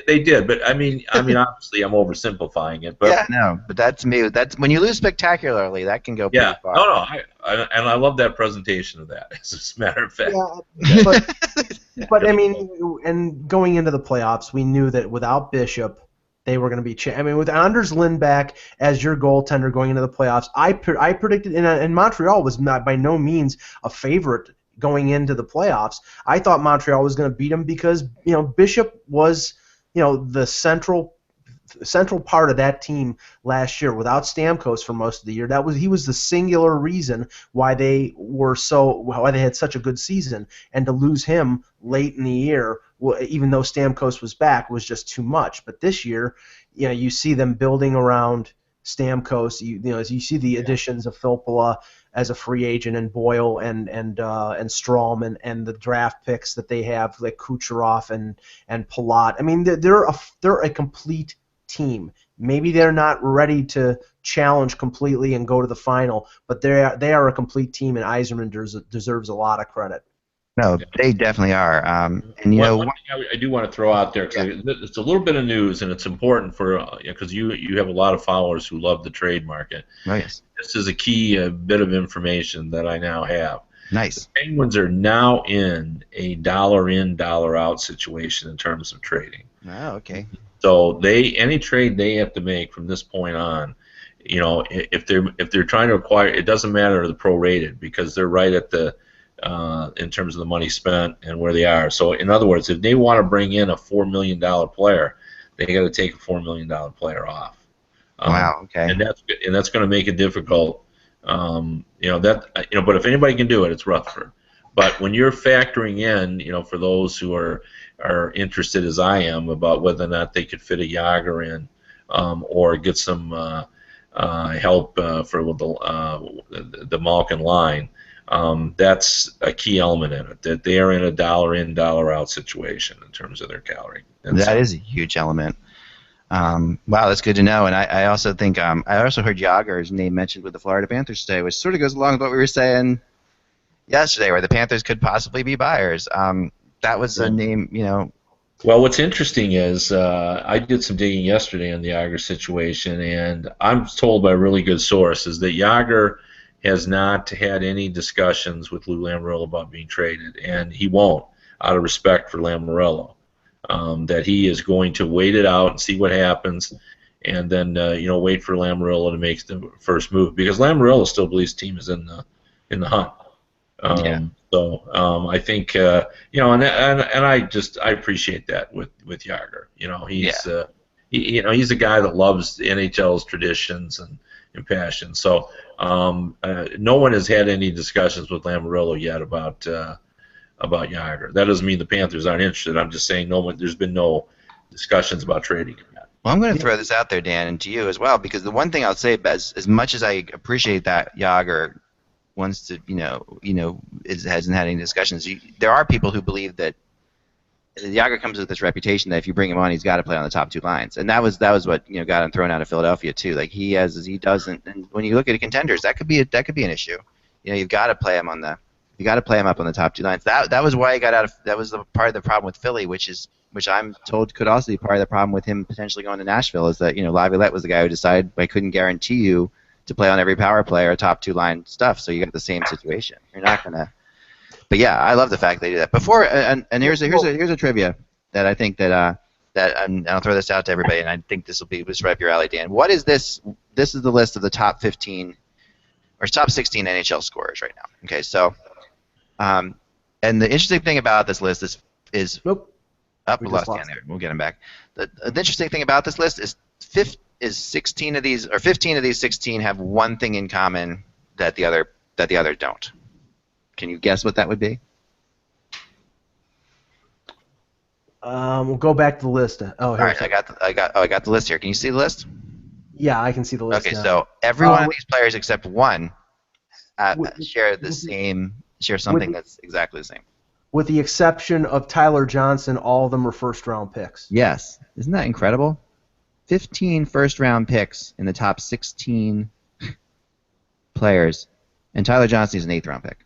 they did. But I mean, obviously, I'm oversimplifying it. But but that's me. That's when you lose spectacularly, that can go pretty far. No, and I love that presentation of that. As a matter of fact. Yeah, but I mean, and going into the playoffs, we knew that without Bishop, they were going to be. With Anders Lindback as your goaltender going into the playoffs, I predicted, and Montreal was not by no means a favorite going into the playoffs. I thought Montreal was going to beat them because Bishop was the central part of that team last year. Without Stamkos for most of the year, he was the singular reason why they had such a good season. And to lose him late in the year, even though Stamkos was back, was just too much. But this year, you see them building around Stamkos. As you see the additions of Filppula as a free agent, and Boyle and Strawman, and the draft picks that they have, like Kucherov and Palat. I mean, they're a complete team. Maybe they're not ready to challenge completely and go to the final, but they are a complete team, and Yzerman deserves a lot of credit. No, they definitely are. And one thing I do want to throw out there, because it's a little bit of news, and it's important because you have a lot of followers who love the trade market. Oh, yes. This is a key bit of information that I now have. Nice. The Penguins are now in a dollar in, dollar out situation in terms of trading. Oh, okay. So any trade they have to make from this point on, if they're trying to acquire, it doesn't matter the prorated, because they're right at the in terms of the money spent and where they are. So in other words, if they want to bring in a $4 million player, they got to take a $4 million player off. Wow. Okay. And that's going to make it difficult. But if anybody can do it, it's Rutherford. But when you're factoring in, for those who are interested as I am about whether or not they could fit a Yager in, or get some help for the Malkin line, that's a key element in it. That they are in a dollar in, dollar out situation in terms of their calorie. That is a huge element. Wow, that's good to know. And I also think I also heard Yager's name mentioned with the Florida Panthers today, which sort of goes along with what we were saying yesterday, where the Panthers could possibly be buyers. That was a name, Well, what's interesting is I did some digging yesterday on the Yager situation, and I'm told by a really good source is that Yager has not had any discussions with Lou Lamoriello about being traded, and he won't, out of respect for Lamoriello. That he is going to wait it out and see what happens, and then wait for Lamoriello to make the first move, because Lamoriello still believes the team is in the hunt. So I think and I appreciate that with Yager. He's he's a guy that loves the NHL's traditions and passion. So no one has had any discussions with Lamoriello yet about Yager. That doesn't mean the Panthers aren't interested. I'm just saying there's been no discussions about trading him yet. Well, I'm going to throw this out there, Dan, and to you as well, because the one thing I'll say, as much as I appreciate that Yager wants to, hasn't had any discussions, there are people who believe that Yager comes with this reputation that if you bring him on, he's got to play on the top two lines, and that was what got him thrown out of Philadelphia too. Like he doesn't, and when you look at the contenders, that could be an issue. You've got to play him on the. You got to play him up on the top two lines. That was why he got out of. That was the part of the problem with Philly, which I'm told could also be part of the problem with him potentially going to Nashville. Is that Laviolette was the guy who decided I couldn't guarantee you to play on every power play or top two line stuff. So you got the same situation. You're not gonna. But yeah, I love the fact they do that. Before and here's a trivia that I think and I'll throw this out to everybody, and I think this will be right up your alley, Dan. What is this? This is the list of the top 15 or top 16 NHL scorers right now. Okay, so. And the interesting thing about this list is we lost Dan there. We'll get him back. The interesting thing about this list is 15 of these 16 have one thing in common that the other don't. Can you guess what that would be? We'll go back to the list. All right, I got the list here. Can you see the list? Yeah, I can see the list. Okay, so every one of these players except one share something that's exactly the same. With the exception of Tyler Johnson, all of them are first-round picks. Yes. Isn't that incredible? 15 first-round picks in the top 16 players, and Tyler Johnson is an 8th-round pick.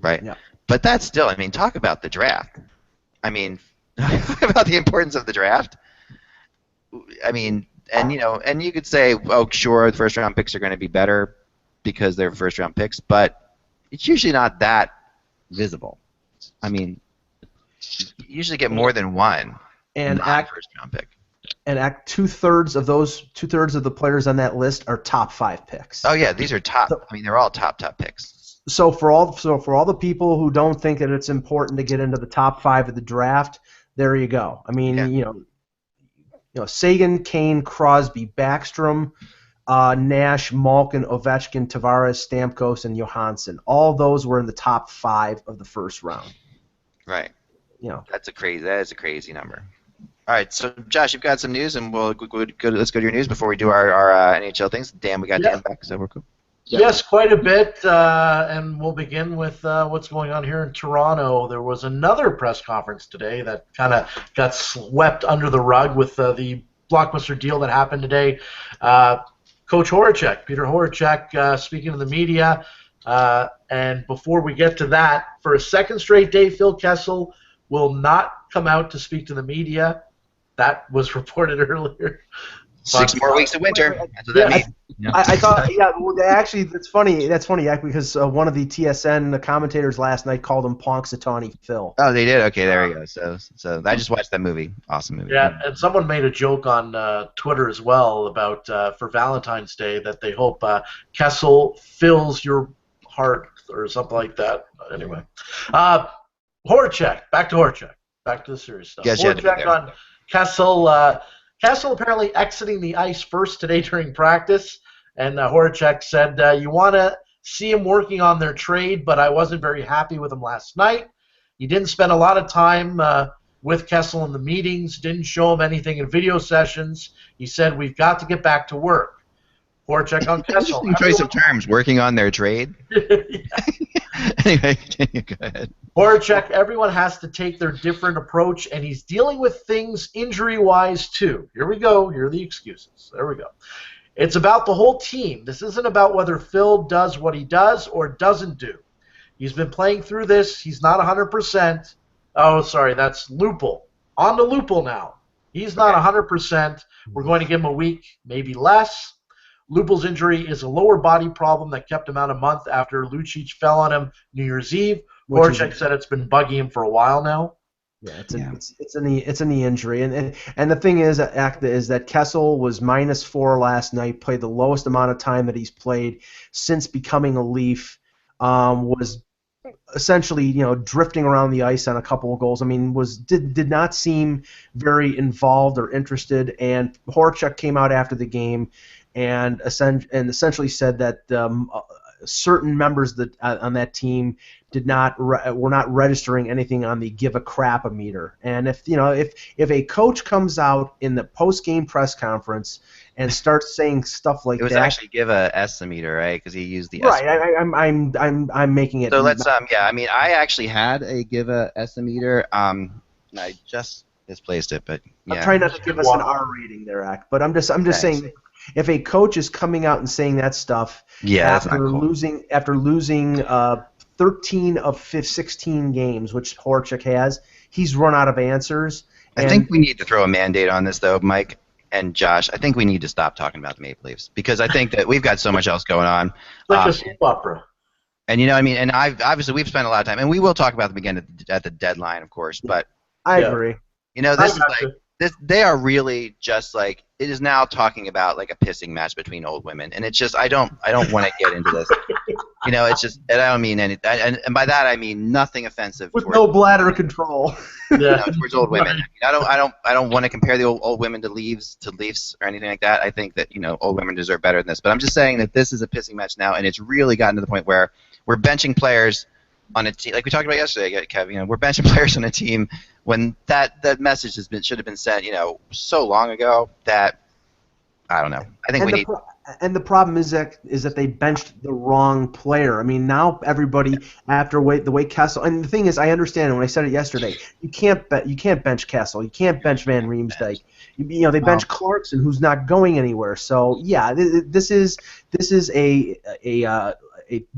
Right? Yeah. But that's still, talk about the draft. Talk about the importance of the draft. And you could say, oh, sure, the first-round picks are going to be better because they're first-round picks, but it's usually not that visible. You usually get more than one first-round pick. And two-thirds of the players on that list are top 5 picks. Oh yeah, these are top. They're all top picks. So for all the people who don't think that it's important to get into the top 5 of the draft, there you go. Sagan, Kane, Crosby, Backstrom, Nash, Malkin, Ovechkin, Tavares, Stamkos, and Johansson. All those were in the top 5 of the first round. Right. That is a crazy number. All right, so Josh, you've got some news, and let's go to your news before we do our NHL things. Dan, we got Dan back, so we're cool. Yeah. Yes, quite a bit, and we'll begin with what's going on here in Toronto. There was another press conference today that kind of got swept under the rug with the blockbuster deal that happened today. Coach Horacek, Peter Horacek, speaking to the media, and before we get to that, for a second straight day, Phil Kessel will not come out to speak to the media. That was reported earlier. 6 more weeks of winter. That's what that means. I thought, actually, that's funny, because one of the TSN commentators last night called him Punxsutawney Phil. Oh, they did? Okay, there we go. So I just watched that movie. Awesome movie. Yeah, and someone made a joke on Twitter as well about, for Valentine's Day, that they hope Kessel fills your heart or something like that. Anyway. Horacek, back to Horacek. Back to the serious stuff. Yes, Horacek on Kessel. Kessel apparently exiting the ice first today during practice, and Horacek said, you want to see him working on their trade, but I wasn't very happy with him last night. He didn't spend a lot of time with Kessel in the meetings, didn't show him anything in video sessions. He said, we've got to get back to work. Horacek on Kessel. Interesting choice of terms, working on their trade. Anyway, continue. Go ahead. Horacek, everyone has to take their different approach, and he's dealing with things injury-wise too. Here we go. Here are the excuses. There we go. It's about the whole team. This isn't about whether Phil does what he does or doesn't do. He's been playing through this. He's not 100%. Oh, sorry, that's Lupul. On to Lupul now. He's not 100%. We're going to give him a week, maybe less. Lupul's injury is a lower body problem that kept him out a month after Lucic fell on him New Year's Eve. Horacek said it's been bugging him for a while now. Yeah, it's a knee injury, and the thing is that Kessel was -4 last night, played the lowest amount of time that he's played since becoming a Leaf. Was essentially drifting around the ice on a couple of goals. I mean, did not seem very involved or interested. And Horacek came out after the game and essentially said that certain members on that team were not registering anything on the give a crap meter. And if a coach comes out in the post game press conference and starts saying stuff like that, it was actually give a meter, right? Because he used the right. I'm making it. So let's I mean, I actually had a give a meter. I just misplaced it, but yeah. I'm trying not to give us an R rating there, Ack. But I'm just saying, if a coach is coming out and saying that stuff after losing 13 of 16 games, which Horacek has, he's run out of answers. I think we need to throw a mandate on this, though, Mike and Josh. I think we need to stop talking about the Maple Leafs because I think that we've got so much else going on. Like a soap opera. And I mean, and obviously we've spent a lot of time, and we will talk about them again at the deadline, of course. But I agree. This is like this. They are really just like it is now talking about like a pissing match between old women, and it's just I don't want to get into this. It's just and I don't mean any, and by that I mean nothing offensive. With no bladder control. Towards old women. I don't want to compare the old women to Leafs or anything like that. I think that old women deserve better than this. But I'm just saying that this is a pissing match now, and it's really gotten to the point where we're benching players on a team, like we talked about yesterday, Kev. We're benching players on a team when that message should have been sent, so long ago that I don't know. I think and the problem is that they benched the wrong player. I mean, now everybody after the way Kessel, and the thing is, I understand when I said it yesterday, you can't bench Kessel, you can't bench Van Riemsdyk. They bench Clarkson, who's not going anywhere. So yeah, this is a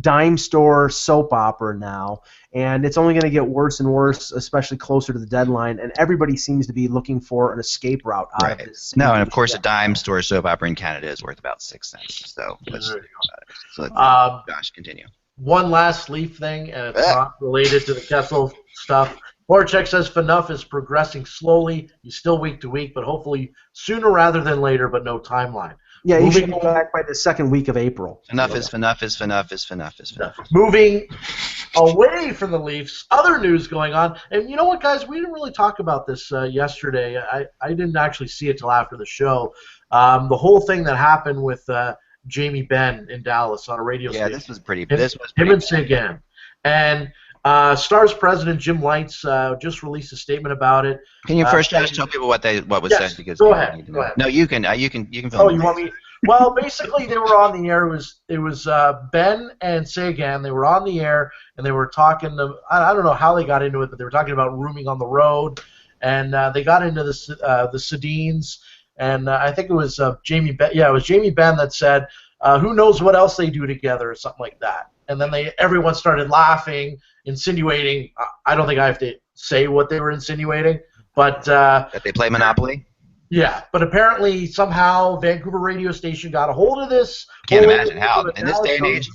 dime store soap opera now, and it's only going to get worse and worse, especially closer to the deadline, and everybody seems to be looking for an escape route out of this. No, and of course a dime store soap opera in Canada is worth about 6 cents, so let's think about it. So Josh, continue. One last Leaf thing, and it's not related to the Kessel stuff. Horacek says Phaneuf is progressing slowly. He's still week to week, but hopefully sooner rather than later, but no timeline. Yeah, he should go back by the second week of April. Enough is. Moving away from the Leafs, other news going on. And you know what, guys? We didn't really talk about this yesterday. I didn't actually see it till after the show. The whole thing that happened with Jamie Benn in Dallas on a radio station. Yeah, this was pretty him and Seguin. And Stars president Jim Lights just released a statement about it. Can you first, Josh, tell people what was said? Because go ahead. No, you can. You can. Oh, you want me? Well, basically, they were on the air. It was Ben and Seguin. They were on the air, and they were talking. I don't know how they got into it, but they were talking about rooming on the road, and they got into the Sedins, and I think it was Jamie Ben. Yeah, it was Jamie Ben that said, "Who knows what else they do together," or something like that. And then everyone started laughing, insinuating. I don't think I have to say what they were insinuating, but that they play Monopoly. Yeah, but apparently somehow Vancouver radio station got a hold of this. Can't imagine how in this day and age.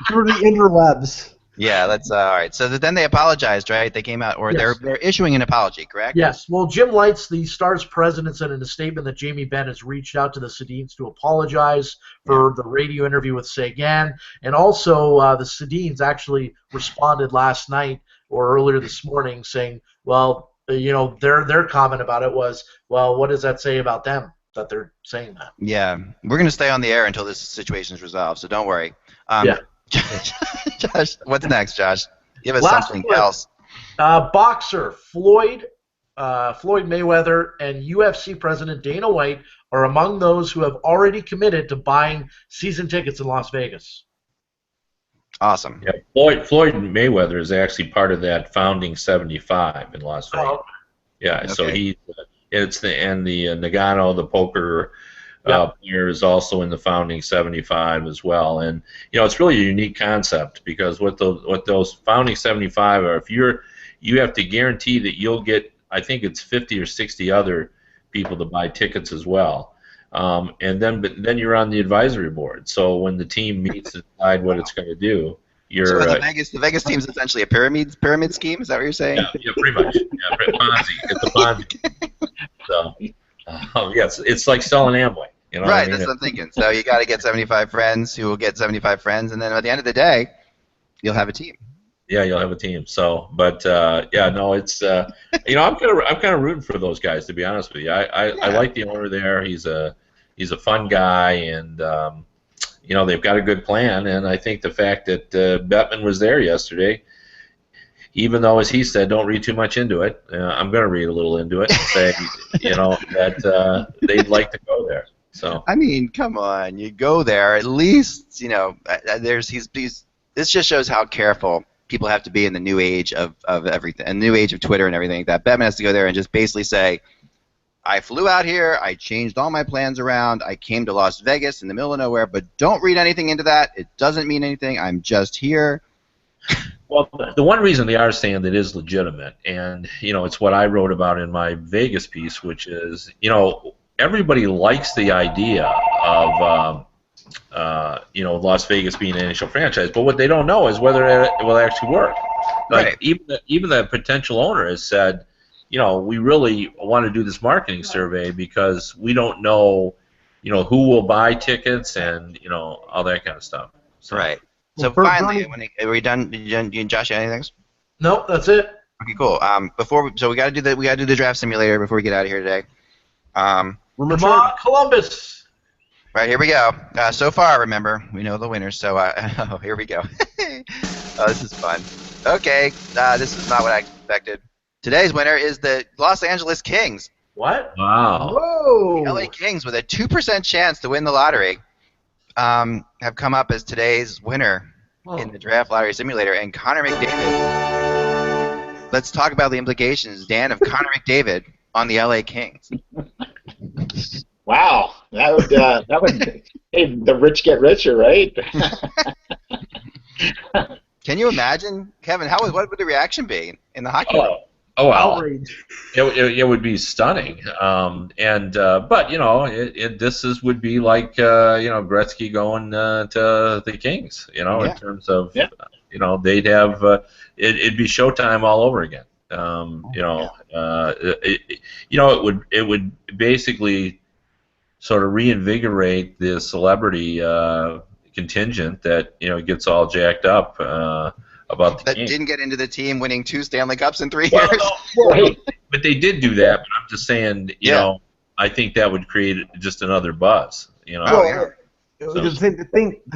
Through the interwebs. Yeah, that's all right. So then they apologized, right? They came out, or yes. they're issuing an apology, correct? Yes. Well, Jim Lights, the Stars president, said in a statement that Jamie Benn has reached out to the Sedins to apologize for the radio interview with Seguin, and also the Sedins actually responded last night or earlier this morning saying, well, their comment about it was, well, what does that say about them that they're saying that? Yeah, we're going to stay on the air until this situation is resolved, so don't worry. Yeah. Josh, what's next, Josh? Give us Last something one. else. Boxer Floyd Mayweather and UFC President Dana White are among those who have already committed to buying season tickets in Las Vegas. Awesome. Yeah, Floyd Mayweather is actually part of that founding 75 in Las Vegas. Oh, Yeah, okay. so the Nagano, the poker player, is also in the founding 75 as well. And it's really a unique concept because what those founding 75 are, you have to guarantee that you'll get, I think it's 50 or 60 other people to buy tickets as well. And then you're on the advisory board. So when the team meets to decide what it's going to do, So the Vegas team is essentially a pyramid scheme. Is that what you're saying? Yeah, pretty much. Yeah, Ponzi. It's a Ponzi. So yes, it's like selling Amway. Right. That's what I'm thinking. So you got to get 75 friends who will get 75 friends, and then at the end of the day, you'll have a team. Yeah, you'll have a team. So, but it's I'm kind of rooting for those guys, to be honest with you. I like the owner there. He's a fun guy, and they've got a good plan. And I think the fact that Bettman was there yesterday, even though, as he said, don't read too much into it, I'm going to read a little into it and say, that they'd like to go there. So I mean, come on, you go there at least. This just shows how careful people have to be in the new age of everything, and the new age of Twitter and everything like that. Bettman has to go there and just basically say, I flew out here, I changed all my plans around, I came to Las Vegas in the middle of nowhere, but don't read anything into that. It doesn't mean anything. I'm just here. Well, the one reason they are saying that is legitimate, and it's what I wrote about in my Vegas piece, which is everybody likes the idea of Las Vegas being an NHL franchise, but what they don't know is whether it will actually work. Like even the potential owner has said, we really want to do this marketing survey because we don't know, who will buy tickets and all that kind of stuff. So. Right. So finally, are we done? Josh, anything else? Nope, that's it. Okay, cool. We got to do the draft simulator before we get out of here today. Come on, Columbus. Right, here we go. So far, remember, we know the winners, so here we go. This is fun. Okay, this is not what I expected. Today's winner is the Los Angeles Kings. What? Wow. Whoa. The LA Kings, with a 2% chance to win the lottery, have come up as today's winner in the draft lottery simulator, and Connor McDavid. Let's talk about the implications, Dan, of Connor McDavid on the LA Kings. Wow, that would hey, the rich get richer, right? Can you imagine, Kevin? What would the reaction be in the hockey world? Oh, well, it would be stunning. But this would be like Gretzky going to the Kings. In terms of they'd have it'd be Showtime all over again. It would basically sort of reinvigorate the celebrity contingent that gets all jacked up about the that game. Didn't get into the team winning 2 Stanley Cups in 3 years. But they did do that. But I'm just saying, I think that would create just another buzz. The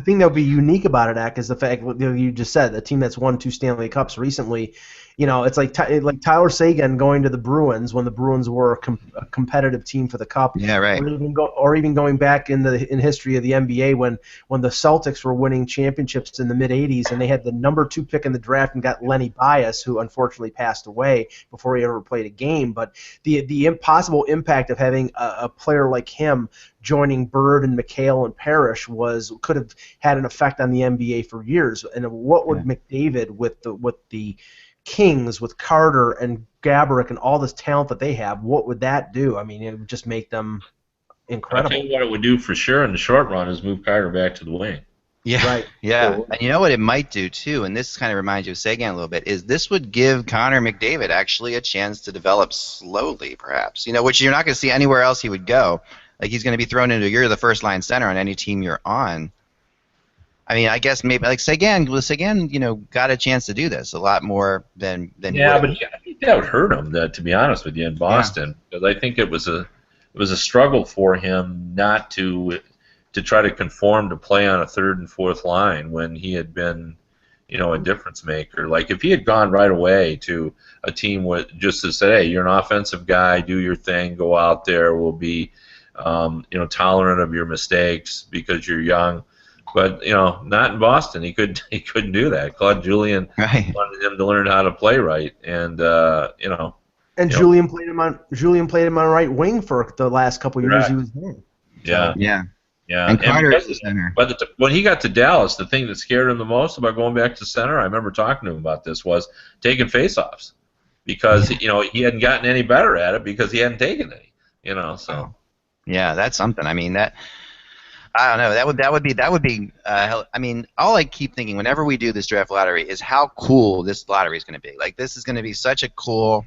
thing that would be unique about it, Ak, is the fact you just said, the team that's won 2 Stanley Cups recently. It's like Tyler Seguin going to the Bruins when the Bruins were a competitive team for the Cup. Yeah, right. Or even going back in history of the NBA when the Celtics were winning championships in the mid '80s and they had the number 2 pick in the draft and got Lenny Bias, who unfortunately passed away before he ever played a game. But the impossible impact of having a player like him joining Bird and McHale and Parrish could have had an effect on the NBA for years. And what would McDavid with the Kings, with Carter and Gaborik and all this talent that they have, what would that do? I mean, it would just make them incredible. I think what it would do for sure in the short run is move Carter back to the wing. Yeah, right. Yeah, and you know what it might do too, and this kind of reminds you of Seguin a little bit, is this would give Connor McDavid actually a chance to develop slowly, perhaps. Which you're not going to see anywhere else he would go. Like, he's going to be thrown into, you're the first line center on any team you're on. I mean, I guess maybe like Seguin, got a chance to do this a lot more than. Yeah, but think that would hurt him, to be honest with you, in Boston, because I think it was a struggle for him not to try to conform to play on a third and fourth line when he had been, a difference maker. Like if he had gone right away to a team with just to say, hey, you're an offensive guy, do your thing, go out there, we'll be, tolerant of your mistakes because you're young. But not in Boston. He couldn't do that. Claude Julien wanted him to learn how to play right, and And Julien played him on right wing for the last couple of years he was there. Yeah. And Carter is the center. But when he got to Dallas, the thing that scared him the most about going back to center, I remember talking to him about this, was taking faceoffs, because he hadn't gotten any better at it because he hadn't taken any. So. Yeah, that's something. I mean that. I don't know. That would be. I mean, all I keep thinking whenever we do this draft lottery is how cool this lottery is going to be. Like, this is going to be such a cool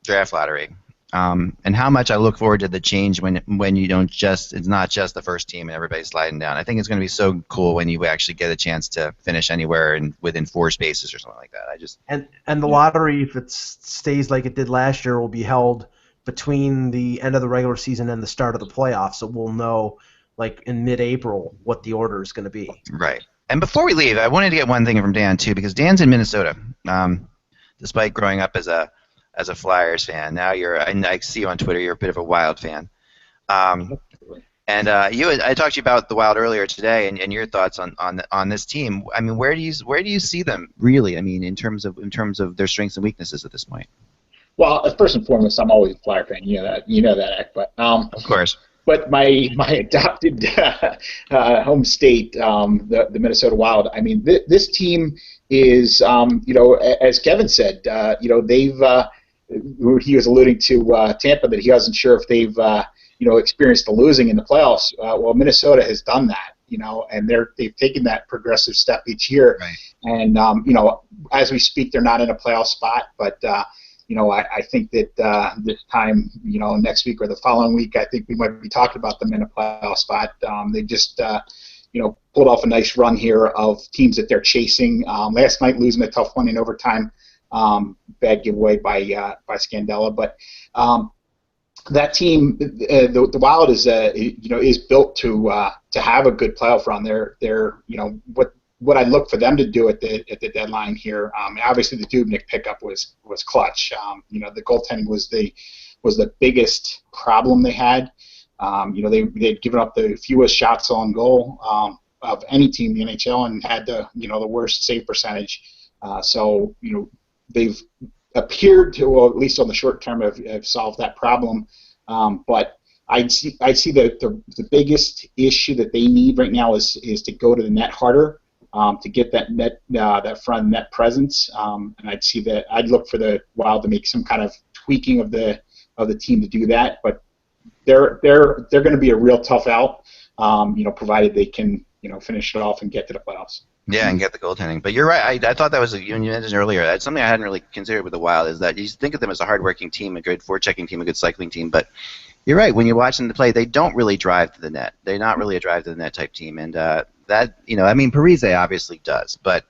draft lottery, and how much I look forward to the change when you don't it's not just the first team and everybody's sliding down. I think it's going to be so cool when you actually get a chance to finish anywhere within 4 spaces or something like that. And the lottery, if it stays like it did last year, will be held between the end of the regular season and the start of the playoffs, so we'll know, like in mid-April, what the order is going to be. Right. And before we leave, I wanted to get one thing from Dan too, because Dan's in Minnesota. Despite growing up as a Flyers fan, now I see you on Twitter. You're a bit of a Wild fan. I talked to you about the Wild earlier today, and your thoughts on this team. I mean, where do you see them really? I mean, in terms of their strengths and weaknesses at this point. Well, first and foremost, I'm always a Flyer fan. You know that, Eck, but of course. But my adopted home state, the Minnesota Wild. I mean, this team is, as Kevin said, they've. He was alluding to Tampa, that he wasn't sure if they've, experienced the losing in the playoffs. Well, Minnesota has done that, and they've taken that progressive step each year. Right. And as we speak, they're not in a playoff spot, but. I think that this time, next week or the following week, I think we might be talking about them in a playoff spot. They just, pulled off a nice run here of teams that they're chasing. Last night, losing a tough one in overtime, bad giveaway by Scandella. But that team, the Wild is built to have a good playoff run. They're what I look for them to do at the deadline here. Obviously, the Dubnyk pickup was clutch. The goaltending was the biggest problem they had. They'd given up the fewest shots on goal of any team in the NHL, and had the worst save percentage. So they've appeared to, well, at least on the short term, have solved that problem. But I'd see the biggest issue that they need right now is to go to the net harder. To get that net, that front net presence, and I'd look for the Wild to make some kind of tweaking of the team to do that. But they're going to be a real tough out, provided they can finish it off and get to the playoffs. Yeah, and get the goaltending. But you're right. I thought that was you mentioned earlier. That's something I hadn't really considered with the Wild, is that you think of them as a hardworking team, a good forechecking team, a good cycling team, but. You're right. When you watch them play, they don't really drive to the net. They're not really a drive to the net type team, and Parise obviously does, but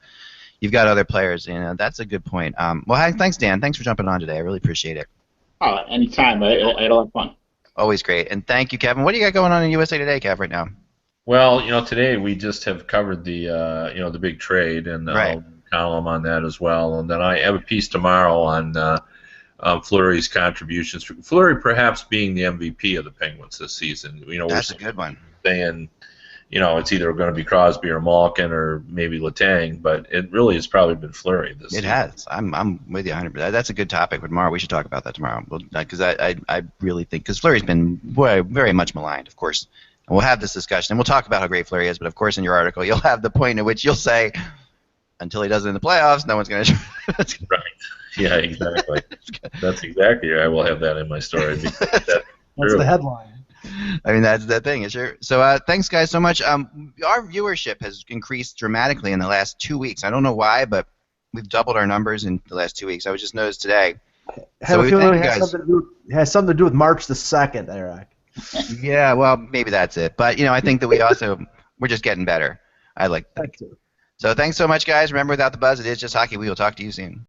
you've got other players. That's a good point. Well, thanks, Dan. Thanks for jumping on today. I really appreciate it. Oh, anytime. I had a lot of fun. Always great, and thank you, Kevin. What do you got going on in USA Today, Kev, right now? Well, today we just have covered the the big trade, and right. I'll column on that as well, and then I have a piece tomorrow on. Fleury's contributions. Fleury perhaps being the MVP of the Penguins this season. That's a good one. Saying, it's either going to be Crosby or Malkin or maybe Letang, but it really has probably been Fleury this season. It has. I'm with you 100%. That's a good topic for tomorrow. We should talk about that tomorrow, because I really think, because Fleury's been very much maligned, of course. And we'll have this discussion, and we'll talk about how great Fleury is, but of course in your article you'll have the point at which you'll say, until he does it in the playoffs, no one's going to. Right. Yeah, exactly. That's exactly. I will have that in my story. That's the headline. I mean, that's the thing. Sure. So thanks, guys, so much. Our viewership has increased dramatically in the last 2 weeks. I don't know why, but we've doubled our numbers in the last 2 weeks. I was just noticed today. I have a feeling it has something to do with March the 2nd, Eric. Yeah, well, maybe that's it. But, I think that we're just getting better. I like that. Thank you. So thanks so much, guys. Remember, without the buzz, it is just hockey. We will talk to you soon.